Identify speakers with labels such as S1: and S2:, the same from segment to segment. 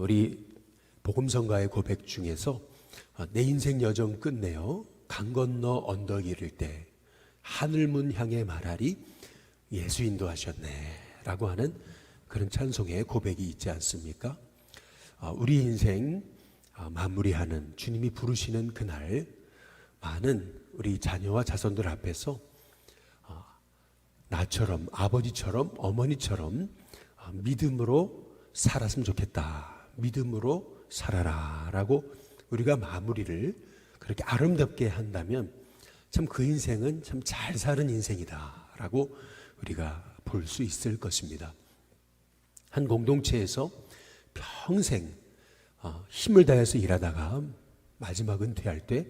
S1: 우리 복음성가의 고백 중에서 내 인생 여정 끝내어 강 건너 언덕 이를 때 하늘문 향해 말하리 예수 인도하셨네 라고 하는 그런 찬송의 고백이 있지 않습니까? 우리 인생 마무리하는 주님이 부르시는 그날 많은 우리 자녀와 자손들 앞에서 나처럼 아버지처럼 어머니처럼 믿음으로 살았으면 좋겠다. 믿음으로 살아라 라고 우리가 마무리를 그렇게 아름답게 한다면 참 그 인생은 참 잘 사는 인생이다 라고 우리가 볼 수 있을 것입니다. 한 공동체에서 평생 힘을 다해서 일하다가 마지막 은퇴할 때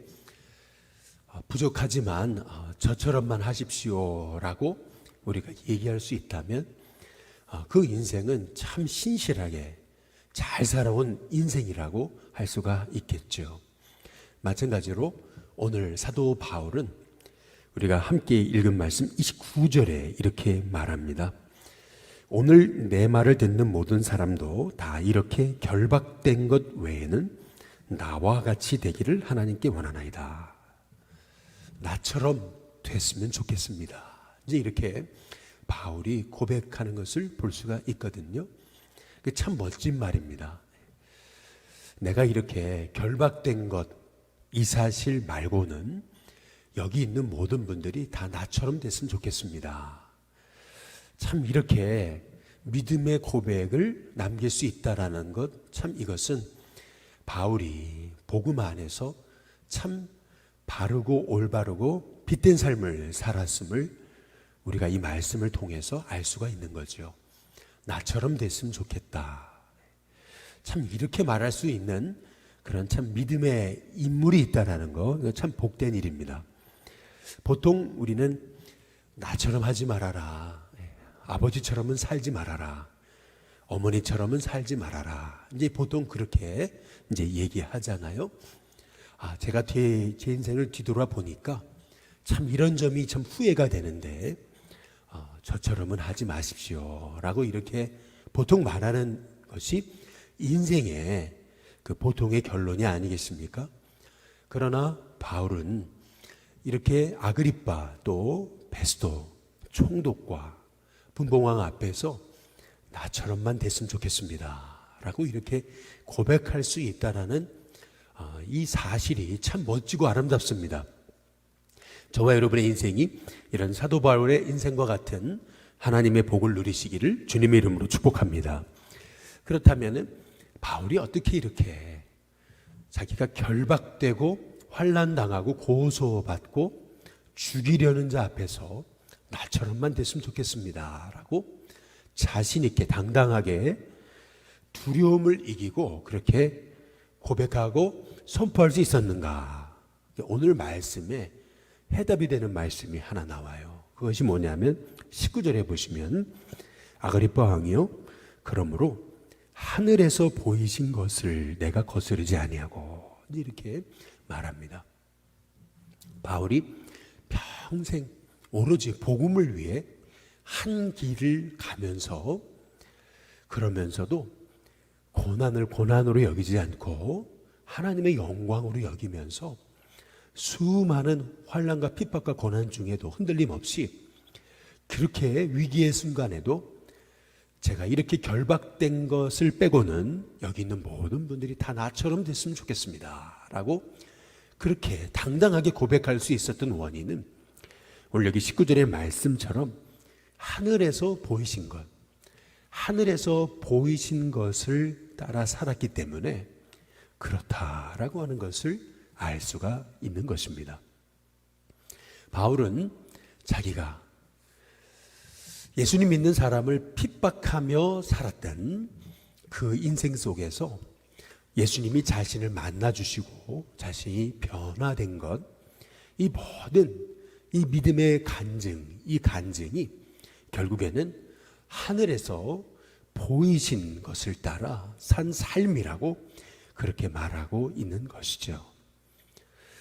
S1: 부족하지만 저처럼만 하십시오 라고 우리가 얘기할 수 있다면 그 인생은 참 신실하게 잘 살아온 인생이라고 할 수가 있겠죠. 마찬가지로 오늘 사도 바울은 우리가 함께 읽은 말씀 29절에 이렇게 말합니다. 오늘 내 말을 듣는 모든 사람도 다 이렇게 결박된 것 외에는 나와 같이 되기를 하나님께 원하나이다. 나처럼 됐으면 좋겠습니다. 이제 이렇게 바울이 고백하는 것을 볼 수가 있거든요. 참 멋진 말입니다. 내가 이렇게 결박된 것, 이 사실 말고는 여기 있는 모든 분들이 다 나처럼 됐으면 좋겠습니다. 참 이렇게 믿음의 고백을 남길 수 있다라는 것, 참 이것은 바울이 복음 안에서 참 바르고 올바르고 빛된 삶을 살았음을 우리가 이 말씀을 통해서 알 수가 있는 거죠. 나처럼 됐으면 좋겠다. 참 이렇게 말할 수 있는 그런 참 믿음의 인물이 있다라는 거 참 복된 일입니다. 보통 우리는 나처럼 하지 말아라. 아버지처럼은 살지 말아라. 어머니처럼은 살지 말아라. 이제 보통 그렇게 이제 얘기하잖아요. 제가 제 인생을 뒤돌아 보니까 참 이런 점이 참 후회가 되는데 저처럼은 하지 마십시오 라고 이렇게 보통 말하는 것이 인생의 그 보통의 결론이 아니겠습니까? 그러나 바울은 이렇게 아그리빠 또 베스도 총독과 분봉왕 앞에서 나처럼만 됐으면 좋겠습니다 라고 이렇게 고백할 수 있다는 이 사실이 참 멋지고 아름답습니다. 저와 여러분의 인생이 이런 사도 바울의 인생과 같은 하나님의 복을 누리시기를 주님의 이름으로 축복합니다. 그렇다면 바울이 어떻게 이렇게 자기가 결박되고 환난당하고 고소받고 죽이려는 자 앞에서 나처럼만 됐으면 좋겠습니다 라고 자신 있게 당당하게 두려움을 이기고 그렇게 고백하고 선포할 수 있었는가? 오늘 말씀에 해답이 되는 말씀이 하나 나와요. 그것이 뭐냐면 19절에 보시면 아그리빠 왕이요 그러므로 하늘에서 보이신 것을 내가 거스르지 아니하고 이렇게 말합니다. 바울이 평생 오로지 복음을 위해 한 길을 가면서 그러면서도 고난을 고난으로 여기지 않고 하나님의 영광으로 여기면서 수많은 환난과 핍박과 고난 중에도 흔들림 없이 그렇게 위기의 순간에도 제가 이렇게 결박된 것을 빼고는 여기 있는 모든 분들이 다 나처럼 됐으면 좋겠습니다 라고 그렇게 당당하게 고백할 수 있었던 원인은 오늘 여기 19절의 말씀처럼 하늘에서 보이신 것, 하늘에서 보이신 것을 따라 살았기 때문에 그렇다라고 하는 것을 알 수가 있는 것입니다. 바울은 자기가 예수님 믿는 사람을 핍박하며 살았던 그 인생 속에서 예수님이 자신을 만나주시고 자신이 변화된 것, 이 모든 이 믿음의 간증, 이 간증이 결국에는 하늘에서 보이신 것을 따라 산 삶이라고 그렇게 말하고 있는 것이죠.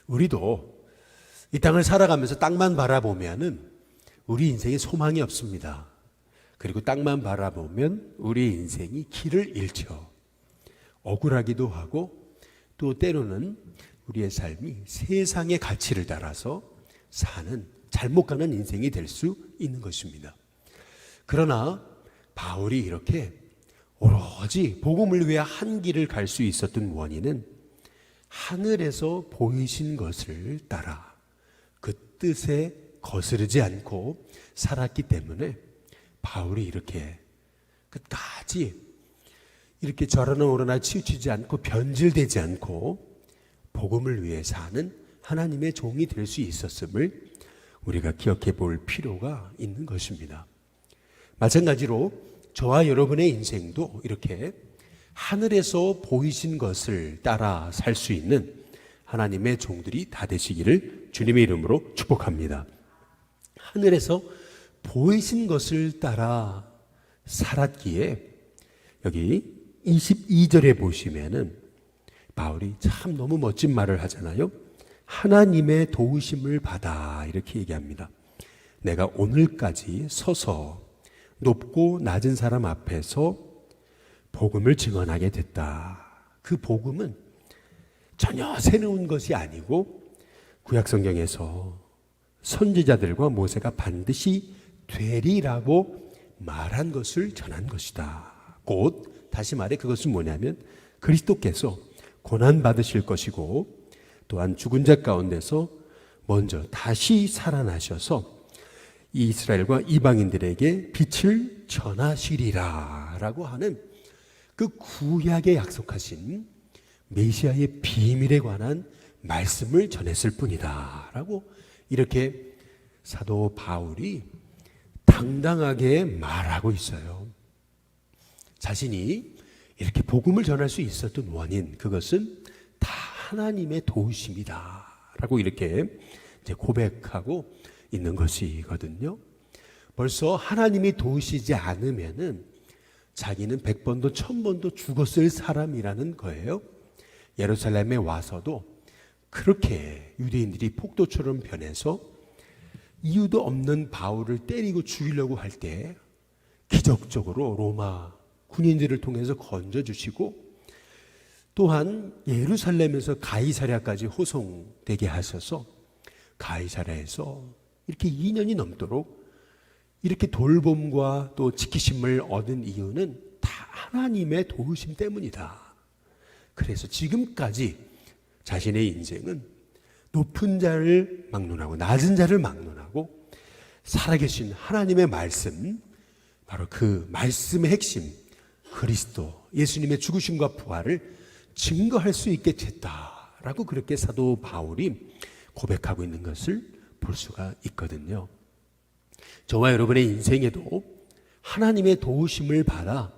S1: 우리도 이 땅을 살아가면서 땅만 바라보면은 우리 인생에 소망이 없습니다. 그리고 땅만 바라보면 우리 인생이 길을 잃죠. 억울하기도 하고 또 때로는 우리의 삶이 세상의 가치를 따라서 사는 잘못 가는 인생이 될 수 있는 것입니다. 그러나 바울이 이렇게 오로지 복음을 위해 한 길을 갈 수 있었던 원인은 하늘에서 보이신 것을 따라 그 뜻에 거스르지 않고 살았기 때문에 바울이 이렇게 끝까지 이렇게 저러나 오러나 치우치지 않고 변질되지 않고 복음을 위해 사는 하나님의 종이 될 수 있었음을 우리가 기억해 볼 필요가 있는 것입니다. 마찬가지로 저와 여러분의 인생도 이렇게 하늘에서 보이신 것을 따라 살 수 있는 하나님의 종들이 다 되시기를 주님의 이름으로 축복합니다. 하늘에서 보이신 것을 따라 살았기에 여기 22절에 보시면은 바울이 참 너무 멋진 말을 하잖아요. 하나님의 도우심을 받아 이렇게 얘기합니다. 내가 오늘까지 서서 높고 낮은 사람 앞에서 복음을 증언하게 됐다. 그 복음은 전혀 새로운 것이 아니고 구약성경에서 선지자들과 모세가 반드시 되리라고 말한 것을 전한 것이다. 곧 다시 말해 그것은 뭐냐면 그리스도께서 고난받으실 것이고 또한 죽은 자 가운데서 먼저 다시 살아나셔서 이스라엘과 이방인들에게 빛을 전하시리라 라고 하는 그 구약에 약속하신 메시아의 비밀에 관한 말씀을 전했을 뿐이다 라고 이렇게 사도 바울이 당당하게 말하고 있어요. 자신이 이렇게 복음을 전할 수 있었던 원인, 그것은 다 하나님의 도우심이다 라고 이렇게 이제 고백하고 있는 것이거든요. 벌써 하나님이 도우시지 않으면은 자기는 100번도 1000번도 죽었을 사람이라는 거예요. 예루살렘에 와서도 그렇게 유대인들이 폭도처럼 변해서 이유도 없는 바울을 때리고 죽이려고 할 때 기적적으로 로마 군인들을 통해서 건져주시고 또한 예루살렘에서 가이사랴까지 호송되게 하셔서 가이사랴에서 이렇게 2년이 넘도록 이렇게 돌봄과 또 지키심을 얻은 이유는 다 하나님의 도우심 때문이다. 그래서 지금까지 자신의 인생은 높은 자를 막론하고 낮은 자를 막론하고 살아계신 하나님의 말씀, 바로 그 말씀의 핵심 그리스도 예수님의 죽으심과 부활을 증거할 수 있게 됐다라고 그렇게 사도 바울이 고백하고 있는 것을 볼 수가 있거든요. 저와 여러분의 인생에도 하나님의 도우심을 받아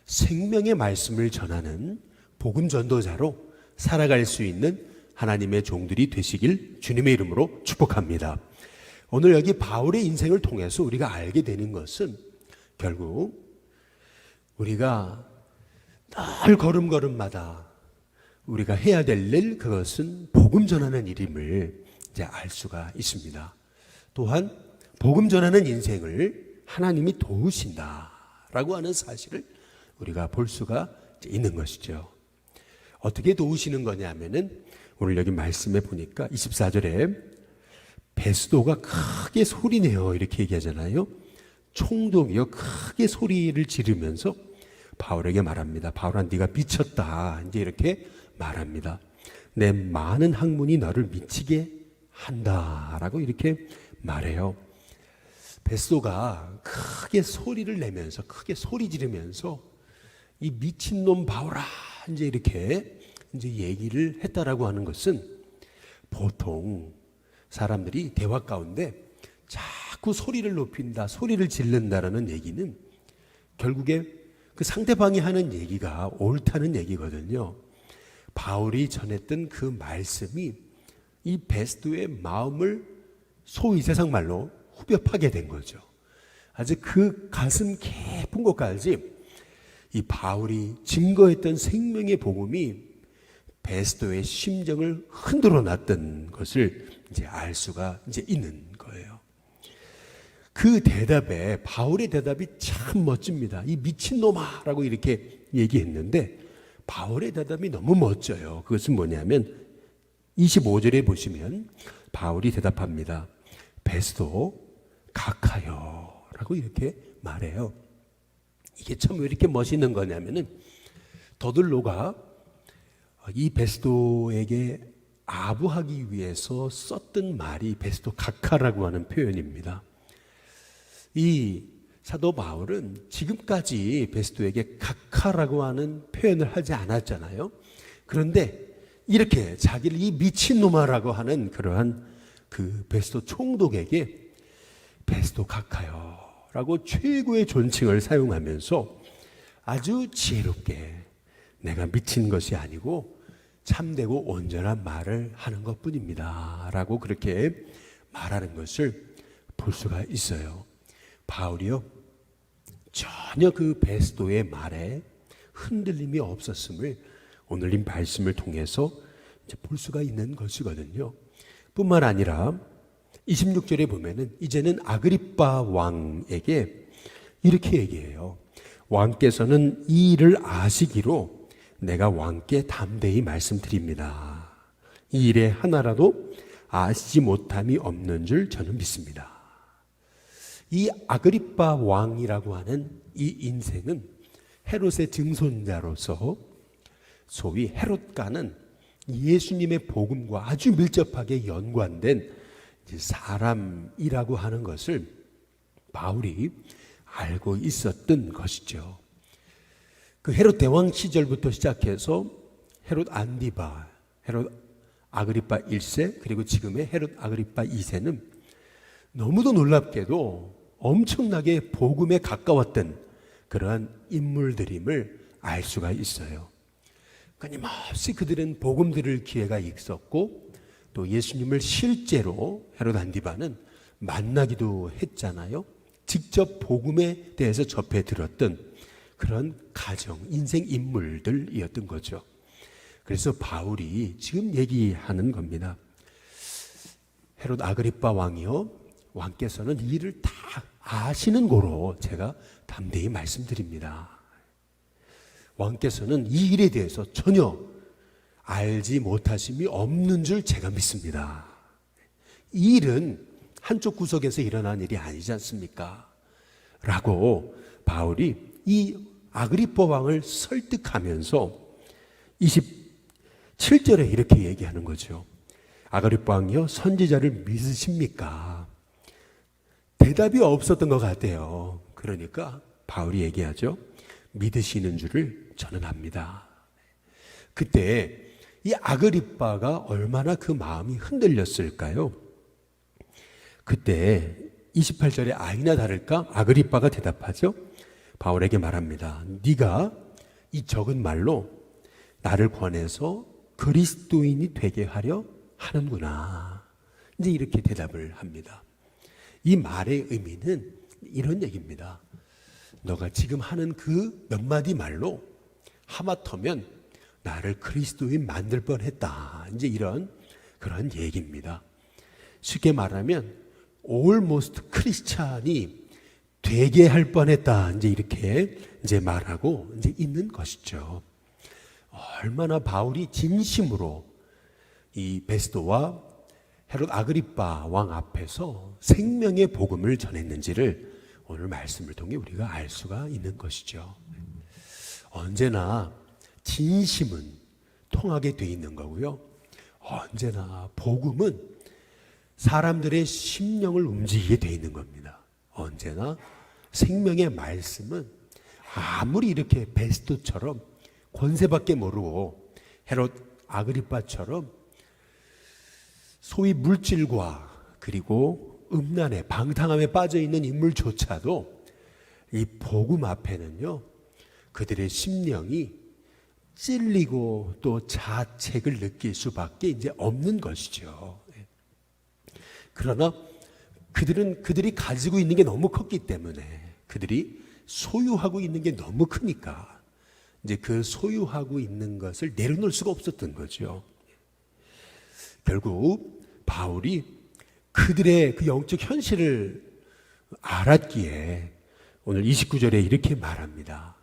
S1: 생명의 말씀을 전하는 복음 전도자로 살아갈 수 있는 하나님의 종들이 되시길 주님의 이름으로 축복합니다. 오늘 여기 바울의 인생을 통해서 우리가 알게 되는 것은 결국 우리가 늘 걸음걸음마다 우리가 해야 될 일, 그것은 복음 전하는 일임을 이제 알 수가 있습니다. 또한 복음 전하는 인생을 하나님이 도우신다라고 하는 사실을 우리가 볼 수가 있는 것이죠. 어떻게 도우시는 거냐면은 오늘 여기 말씀에 보니까 24절에 베스도가 크게 소리내요 이렇게 얘기하잖아요. 총독이요 크게 소리를 지르면서 바울에게 말합니다. 바울아, 네가 미쳤다. 이제 이렇게 말합니다. 내 많은 학문이 너를 미치게 한다라고 이렇게 말해요. 베스도가 크게 소리를 내면서 크게 소리 지르면서 이 미친놈 바울아 이제 이렇게 이제 얘기를 했다라고 하는 것은 보통 사람들이 대화 가운데 자꾸 소리를 높인다, 소리를 지른다라는 얘기는 결국에 그 상대방이 하는 얘기가 옳다는 얘기거든요. 바울이 전했던 그 말씀이 이 베스도의 마음을 소위 세상 말로 후벼파게 된 거죠. 아주 그 가슴 깊은 곳까지 이 바울이 증거했던 생명의 복음이 베스도의 심정을 흔들어 놨던 것을 이제 알 수가 이제 있는 거예요. 그 대답에 바울의 대답이 참 멋집니다. 이 미친놈아라고 이렇게 얘기했는데 바울의 대답이 너무 멋져요. 그것은 뭐냐면 25절에 보시면 바울이 대답합니다. 베스도 각하여 라고 이렇게 말해요. 이게 참 왜 이렇게 멋있는 거냐면은 더들로가 이 베스도에게 아부하기 위해서 썼던 말이 베스도 각하라고 하는 표현입니다. 이 사도 바울은 지금까지 베스도에게 각하라고 하는 표현을 하지 않았잖아요. 그런데 이렇게 자기를 이 미친놈아라고 하는 그러한 그 베스도 총독에게 베스도 각하여 라고 최고의 존칭을 사용하면서 아주 지혜롭게 내가 미친 것이 아니고 참되고 온전한 말을 하는 것뿐입니다 라고 그렇게 말하는 것을 볼 수가 있어요. 바울이요 전혀 그 베스도의 말에 흔들림이 없었음을 오늘 이 말씀을 통해서 이제 볼 수가 있는 것이거든요. 뿐만 아니라 26절에 보면은 이제는 아그리빠 왕에게 이렇게 얘기해요. 왕께서는 이 일을 아시기로 내가 왕께 담대히 말씀드립니다. 이 일에 하나라도 아시지 못함이 없는 줄 저는 믿습니다. 이 아그리빠 왕이라고 하는 이 인생은 헤롯의 증손자로서 소위 헤롯가는 예수님의 복음과 아주 밀접하게 연관된 사람이라고 하는 것을 바울이 알고 있었던 것이죠. 그 헤롯 대왕 시절부터 시작해서 헤롯 안디바, 헤롯 아그리빠 1세 그리고 지금의 헤롯 아그리빠 2세는 너무도 놀랍게도 엄청나게 복음에 가까웠던 그러한 인물들임을 알 수가 있어요. 끊임없이 그들은 복음 들을 기회가 있었고 또 예수님을 실제로 헤롯 안디바는 만나기도 했잖아요. 직접 복음에 대해서 접해 들었던 그런 가정, 인생 인물들이었던 거죠. 그래서 바울이 지금 얘기하는 겁니다. 헤롯 아그리빠 왕이요, 왕께서는 이 일을 다 아시는 고로 제가 담대히 말씀드립니다. 왕께서는 이 일에 대해서 전혀 알지 못하심이 없는 줄 제가 믿습니다. 이 일은 한쪽 구석에서 일어난 일이 아니지 않습니까? 라고 바울이 이 아그리빠 왕을 설득하면서 27절에 이렇게 얘기하는 거죠. 아그리빠 왕이요, 선지자를 믿으십니까? 대답이 없었던 것 같아요. 그러니까 바울이 얘기하죠. 믿으시는 줄을 저는 압니다. 그때 이 아그리빠가 얼마나 그 마음이 흔들렸을까요? 그때 28절에 아니나 다를까 아그리빠가 대답하죠. 바울에게 말합니다. 네가 이 적은 말로 나를 권해서 그리스도인이 되게 하려 하는구나. 이제 이렇게 대답을 합니다. 이 말의 의미는 이런 얘기입니다. 너가 지금 하는 그 몇 마디 말로 하마터면 나를 그리스도인 만들 뻔했다. 이제 이런 그런 얘기입니다. 쉽게 말하면 almost 크리스찬이 되게 할 뻔했다. 이제 이렇게 이제 말하고 이제 있는 것이죠. 얼마나 바울이 진심으로 이 베스도와 헤롯 아그리빠 왕 앞에서 생명의 복음을 전했는지를 오늘 말씀을 통해 우리가 알 수가 있는 것이죠. 언제나 진심은 통하게 돼 있는 거고요. 언제나 복음은 사람들의 심령을 움직이게 돼 있는 겁니다. 언제나 생명의 말씀은 아무리 이렇게 베스도처럼 권세밖에 모르고 헤롯 아그리빠처럼 소위 물질과 그리고 음란에 방탕함에 빠져있는 인물조차도 이 복음 앞에는요 그들의 심령이 찔리고 또 자책을 느낄 수밖에 이제 없는 것이죠. 그러나 그들이 가지고 있는 게 너무 컸기 때문에 그들이 소유하고 있는 게 너무 크니까 이제 그 소유하고 있는 것을 내려놓을 수가 없었던 거죠. 결국 바울이 그들의 그 영적 현실을 알았기에 오늘 29절에 이렇게 말합니다.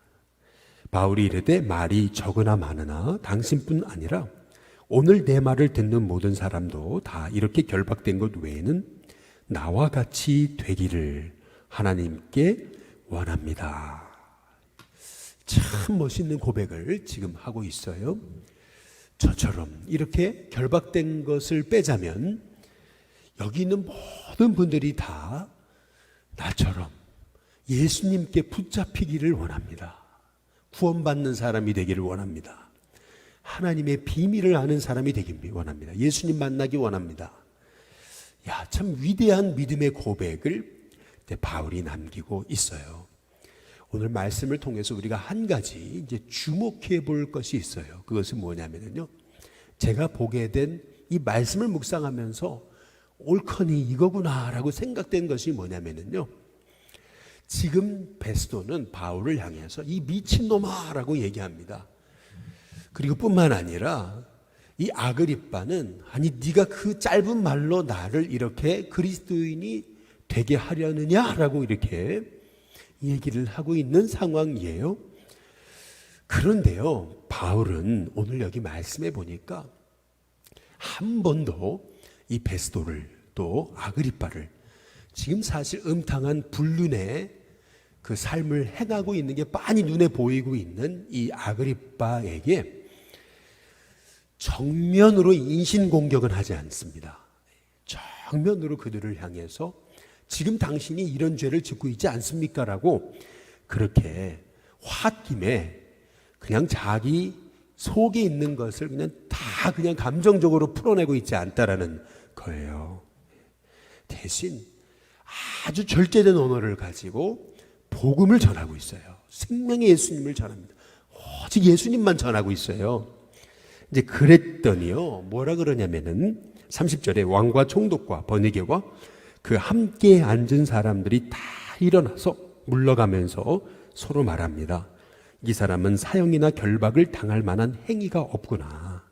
S1: 바울이 이르되 말이 적으나 많으나 당신뿐 아니라 오늘 내 말을 듣는 모든 사람도 다 이렇게 결박된 것 외에는 나와 같이 되기를 하나님께 원합니다. 참 멋있는 고백을 지금 하고 있어요. 저처럼 이렇게 결박된 것을 빼자면 여기 있는 모든 분들이 다 나처럼 예수님께 붙잡히기를 원합니다. 구원받는 사람이 되기를 원합니다. 하나님의 비밀을 아는 사람이 되기를 원합니다. 예수님 만나기 원합니다. 야, 참 위대한 믿음의 고백을 바울이 남기고 있어요. 오늘 말씀을 통해서 우리가 한 가지 이제 주목해 볼 것이 있어요. 그것은 뭐냐면요, 제가 보게 된 이 말씀을 묵상하면서 옳거니 이거구나라고 생각된 것이 뭐냐면요, 지금 베스도는 바울을 향해서 이 미친놈아라고 얘기합니다. 그리고 뿐만 아니라 이 아그리빠는 아니 네가 그 짧은 말로 나를 이렇게 그리스도인이 되게 하려느냐라고 이렇게 얘기를 하고 있는 상황이에요. 그런데요, 바울은 오늘 여기 말씀해 보니까 한 번도 이 베스도를 또 아그리빠를 지금 사실 음탕한 불륜의 그 삶을 행하고 있는 게 빤히 눈에 보이고 있는 이 아그리빠에게 정면으로 인신공격은 하지 않습니다. 정면으로 그들을 향해서 지금 당신이 이런 죄를 짓고 있지 않습니까? 라고 그렇게 홧김에 그냥 자기 속에 있는 것을 그냥 다 그냥 감정적으로 풀어내고 있지 않다라는 거예요. 대신 아주 절제된 언어를 가지고 복음을 전하고 있어요. 생명의 예수님을 전합니다. 오직 예수님만 전하고 있어요. 이제 그랬더니요, 뭐라 그러냐면은 30절에 왕과 총독과 버니게와 그 함께 앉은 사람들이 다 일어나서 물러가면서 서로 말합니다. 이 사람은 사형이나 결박을 당할 만한 행위가 없구나.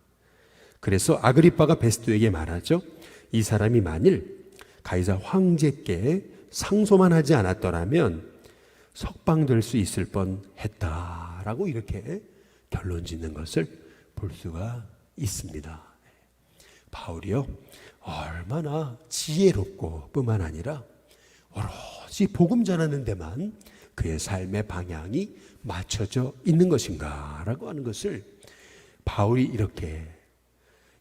S1: 그래서 아그리빠가 베스도에게 말하죠. 이 사람이 만일 가이사 황제께 상소만 하지 않았더라면 석방될 수 있을 뻔했다라고 이렇게 결론 짓는 것을 볼 수가 있습니다. 바울이요, 얼마나 지혜롭고 뿐만 아니라 오로지 복음 전하는 데만 그의 삶의 방향이 맞춰져 있는 것인가라고 하는 것을 바울이 이렇게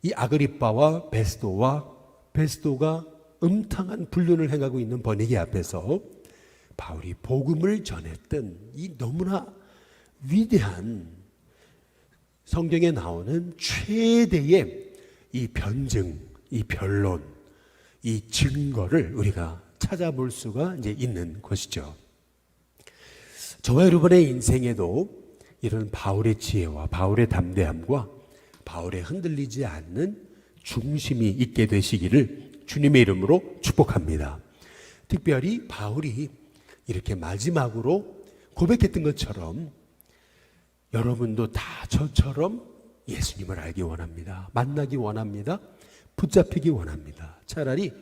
S1: 이 아그리빠와 베스도가 음탕한 불륜을 행하고 있는 버니게 앞에서 바울이 복음을 전했던 이 너무나 위대한 성경에 나오는 최대의 이 변증, 이 변론, 이 증거를 우리가 찾아볼 수가 이제 있는 것이죠. 저와 여러분의 인생에도 이런 바울의 지혜와 바울의 담대함과 바울의 흔들리지 않는 중심이 있게 되시기를 주님의 이름으로 축복합니다. 특별히 바울이 이렇게 마지막으로 고백했던 것처럼 여러분도 다 저처럼 예수님을 알기 원합니다. 만나기 원합니다. 붙잡히기 원합니다. 차라리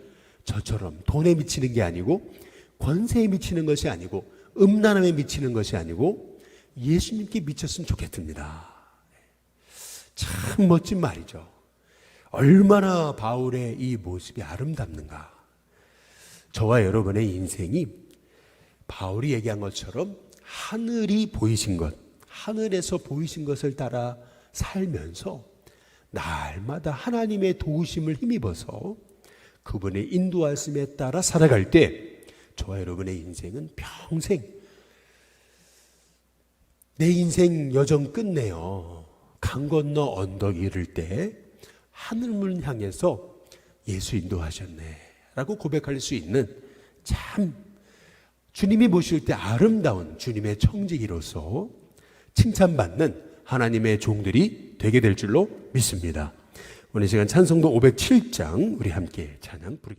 S1: 저처럼 돈에 미치는 게 아니고 권세에 미치는 것이 아니고 음란함에 미치는 것이 아니고 예수님께 미쳤으면 좋겠습니다. 참 멋진 말이죠. 얼마나 바울의 이 모습이 아름답는가. 저와 여러분의 인생이 바울이 얘기한 것처럼 하늘이 보이신 것, 하늘에서 보이신 것을 따라 살면서 날마다 하나님의 도우심을 힘입어서 그분의 인도하심에 따라 살아갈 때 저와 여러분의 인생은 평생 내 인생 여정 끝내요. 강 건너 언덕 이를 때 하늘문 향해서 예수 인도하셨네 라고 고백할 수 있는 참 주님이 보실 때 아름다운 주님의 청지기로서 칭찬받는 하나님의 종들이 되게 될 줄로 믿습니다. 오늘 시간 찬송도 507장 우리 함께 찬양 부르겠습니다.